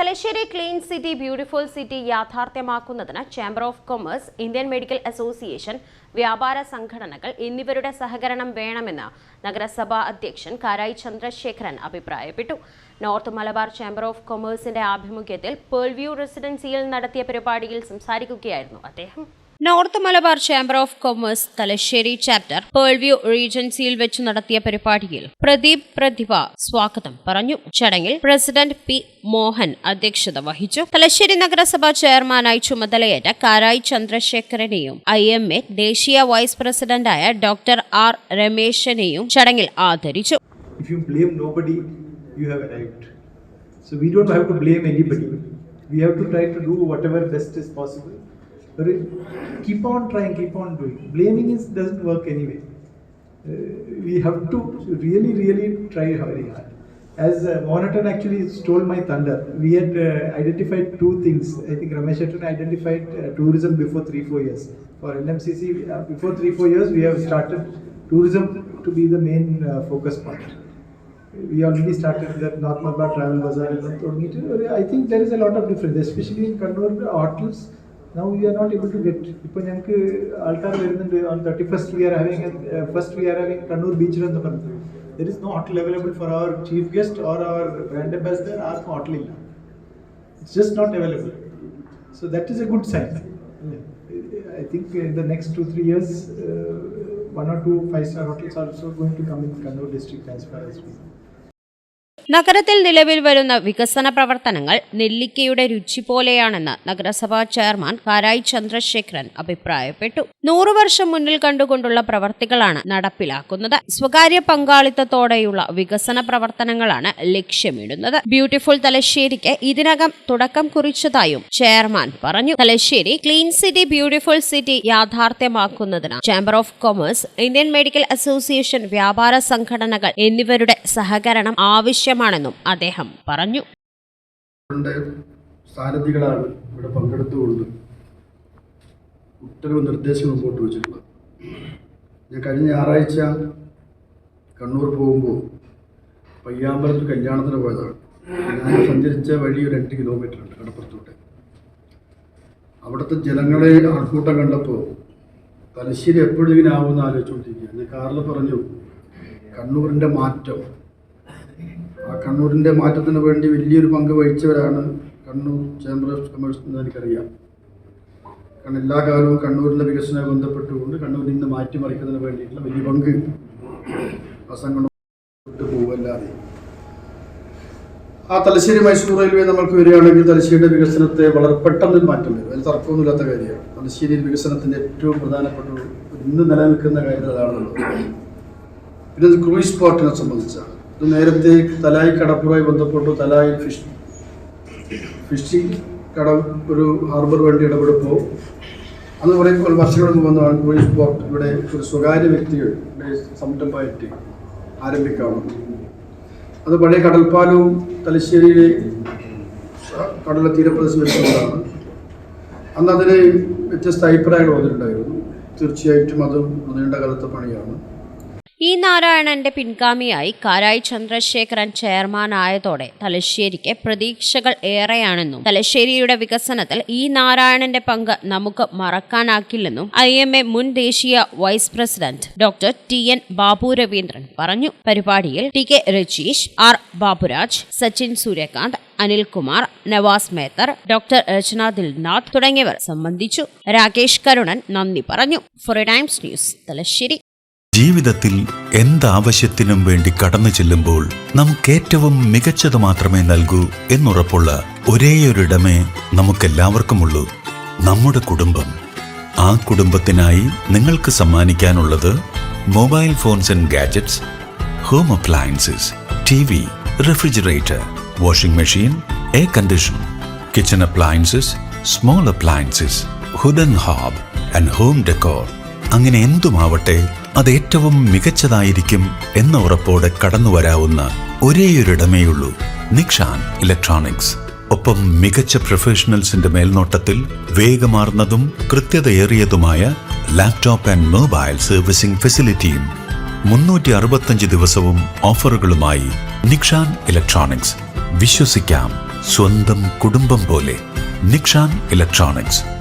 Thalassery clean city beautiful city യാഥാർത്ഥ്യമാക്കുന്നതിന് chamber of commerce, Indian medical association, വ്യാപാര സംഘടനകൾ എന്നിവരുടെ സഹകരണം വേണമെന്ന് നഗരസഭാ അധ്യക്ഷൻ കാരായി ചന്ദ്രശേഖരൻ അഭിപ്രായപ്പെട്ടു. നോർത്ത് മലബാർ ചേംബർ ഓഫ് കൊമേഴ്സിന്റെ ആഭിമുഖ്യത്തിൽ പേൾവ്യൂ റെസിഡൻസിയിൽ നടത്തിയ പരിപാടിയിൽ സംസാരിക്കുകയായിരുന്നു അദ്ദേഹം. North Malabar chamber of commerce Thalassery chapter Pearlview റീജൻസിയിൽ വെച്ച് നടത്തിയ പരിപാടിയിൽ പ്രദീപ് പ്രതിഭ സ്വാഗതം പറഞ്ഞു. ചടങ്ങിൽ പ്രസിഡന്റ് പി മോഹൻ അധ്യക്ഷത വഹിച്ചു. തലശ്ശേരി നഗരസഭ ചെയർമാനായി ചുമതലയേറ്റ കാരായി ചന്ദ്രശേഖരനെയും IMA ദേശീയ വൈസ് പ്രസിഡന്റായ ഡോക്ടർ ആർ രമേശനെയും ചടങ്ങിൽ ആദരിച്ചു. If you blame nobody, you have arrived. So we don't have to blame anybody. We have to try to do whatever best is possible. But keep on trying, keep on doing. Blaming doesn't work anyway. We have to really try very hard. As Monatan actually stole my thunder, we had identified two things. I think Ramesh Chetran identified tourism before 3-4 years. For NMCC, before 3-4 years, we have started tourism to be the main focus point. We already started the North Malabar Travel Bazaar. I think there is a lot of difference, especially in Kannur hotels. Now we are not able to get. Ipo njanku altar varunundu on 31st we are having Kannur beach run. There is no hotel available for our chief guest or our brand ambassador. Our hotel illa. It's just not available. So that is a good sign. I think in the next 2-3 years, 1 or 2 5-star hotels are also going to come in Kannur district as far as we know. നഗരത്തിൽ നിലവിൽ വരുന്ന വികസന പ്രവർത്തനങ്ങൾ നെല്ലിക്കയുടെ രുചി പോലെയാണെന്ന് നഗരസഭാ chairman Karayi Chandrasekharan അഭിപ്രായപ്പെട്ടു. 100 വർഷം മുന്നിൽ കണ്ടുകൊണ്ടുള്ള പ്രവർത്തികളാണ് നടപ്പിലാക്കുന്നത്. സ്വകാര്യ പങ്കാളിത്തത്തോടെയുള്ള വികസന പ്രവർത്തനങ്ങളാണ് ലക്ഷ്യമിടുന്നത്. ബ്യൂട്ടിഫുൾ തലശ്ശേരിക്ക് ഇതിനകം തുടക്കം കുറിച്ചതായും ചെയർമാൻ പറഞ്ഞു. Thalassery clean city beautiful city യാഥാർത്ഥ്യമാക്കുന്നതിന് chamber of commerce, Indian medical association, വ്യാപാര സംഘടനകൾ എന്നിവരുടെ സഹകരണം ആവശ്യമാണെന്നും അദ്ദേഹം പറഞ്ഞു. സാരഥികളാണ് ഇവിടെ പങ്കെടുത്തുകൊണ്ട് ഉത്തരവ് നിർദ്ദേശം മുമ്പോട്ട് വെച്ചിട്ടുള്ളത്. ഞാൻ കഴിഞ്ഞ ഞായറാഴ്ച കണ്ണൂർ പോകുമ്പോൾ പയ്യാമ്പലത്ത് കല്യാണത്തിന് പോയതാണ്. ഞാൻ സഞ്ചരിച്ച വഴി ഒരു 8 കിലോമീറ്റർ ഉണ്ട് കടപ്പുറത്തൂടെ. അവിടുത്തെ ജനങ്ങളെ ആൾക്കൂട്ടം കണ്ടപ്പോൾ തലശ്ശേരി എപ്പോഴും ഇങ്ങനെ ആവുമെന്ന് ആലോചിച്ചുകൊണ്ടിരിക്കുക. ഞാൻ കാറിൽ പറഞ്ഞു, കണ്ണൂരിൻ്റെ മാറ്റം, ആ കണ്ണൂരിൻ്റെ മാറ്റത്തിന് വേണ്ടി വലിയൊരു പങ്ക് വഹിച്ചവരാണ് കണ്ണൂർ ചേംബർ ഓഫ് കൊമേഴ്സ് എന്ന് എനിക്കറിയാം. കാരണം എല്ലാ കാലവും കണ്ണൂരിൻ്റെ വികസനവുമായി ബന്ധപ്പെട്ടുകൊണ്ട് കണ്ണൂരിൽ നിന്ന് മാറ്റിമറിക്കുന്നതിന് വേണ്ടിയിട്ടുള്ള വലിയ പങ്ക് ആ സംഘടന പോവല്ലാതെ ആ തലശ്ശേരി മൈസൂർ റെയിൽവേ നമുക്ക് വരികയാണെങ്കിൽ തലശ്ശേരിയുടെ വികസനത്തെ വളരെ പെട്ടെന്ന് മാറ്റം വരും. അതിൽ തർക്കമൊന്നുമില്ലാത്ത കാര്യമാണ്. തലശ്ശേരിയിൽ വികസനത്തിൻ്റെ ഏറ്റവും പ്രധാനപ്പെട്ട ഇന്ന് നിലനിൽക്കുന്ന കാര്യം അതാണുള്ളത്. പിന്നെ ക്രൂയിസ് പോർട്ടിനെ സംബന്ധിച്ചാണ്. ഇത് നേരത്തെ തലായി കടപ്പുറമായി ബന്ധപ്പെട്ടു. തലായി ഫിഷിംഗ് ഒരു ഹാർബർ വേണ്ടി ഇടപെടുമ്പോൾ അന്ന് പറയുമ്പോൾ വർഷങ്ങൾക്ക് മുമ്പാണ് ക്രൂയിസ് പോർട്ട് ഇവിടെ ഒരു സ്വകാര്യ വ്യക്തികളുടെ സംരംഭമായിട്ട് ആരംഭിക്കാവുന്നത്. അത് പഴയ കടൽപ്പാലവും തലശ്ശേരിയിലെ കടല തീരപ്രദേശം വെച്ചുകൊണ്ടാണ്. അന്ന് അതിന് വ്യത്യസ്ത അഭിപ്രായങ്ങൾ വന്നിട്ടുണ്ടായിരുന്നു. തീർച്ചയായിട്ടും അതും നീണ്ട കാലത്തെ പണിയാണ്. ഇ നാരായണന്റെ പിൻഗാമിയായി കാരായി ചന്ദ്രശേഖരൻ ചെയർമാനായതോടെ തലശ്ശേരിക്ക് പ്രതീക്ഷകൾ ഏറെയാണെന്നും തലശ്ശേരിയുടെ വികസനത്തിൽ ഇ നാരായണന്റെ പങ്ക് നമുക്ക് മറക്കാനാകില്ലെന്നും IMA മുൻ ദേശീയ vice president doctor TN Babu Raveendran പറഞ്ഞു. പരിപാടിയിൽ TK Rajeesh, R Baburaj, Sachin Suryakanth, Anilkumar, Navas Methar, doctor Rachana Dilnath തുടങ്ങിയവർ സംബന്ധിച്ചു. രാകേഷ് കരുണൻ നന്ദി പറഞ്ഞു. Four times news, Thalassery. ജീവിതത്തിൽ എന്താവശ്യത്തിനും വേണ്ടി കടന്നു ചെല്ലുമ്പോൾ നമുക്കേറ്റവും മികച്ചത് മാത്രമേ നൽകൂ എന്നുറപ്പുള്ള ഒരേയൊരിടമേ നമുക്കെല്ലാവർക്കുമുള്ളൂ, നമ്മുടെ കുടുംബം. ആ കുടുംബത്തിനായി നിങ്ങൾക്ക് സമ്മാനിക്കാനുള്ളത് mobile phones and gadgets, home appliances, TV, refrigerator, washing machine, air condition, kitchen appliances, small appliances, wooden hob and home decor. അങ്ങനെ എന്തുമാവട്ടെ, അത് ഏറ്റവും മികച്ചതായിരിക്കും എന്ന ഉറപ്പോടെ കടന്നു വരാവുന്ന ഒരേയൊരിടമേയുള്ളൂ, നിക്ഷാൻ ഇലക്ട്രോണിക്സ്. ഒപ്പം മികച്ച പ്രൊഫഷണൽസിന്റെ മേൽനോട്ടത്തിൽ വേഗമാർന്നതും കൃത്യതയേറിയതുമായ ലാപ്ടോപ്പ് ആൻഡ് മൊബൈൽ സർവീസിംഗ് ഫെസിലിറ്റിയും 365 ദിവസവും ഓഫറുകളുമായി നിക്ഷാൻ ഇലക്ട്രോണിക്സ്. വിശ്വസിക്കാം, സ്വന്തം കുടുംബം പോലെ. നിക്ഷാൻ ഇലക്ട്രോണിക്സ്.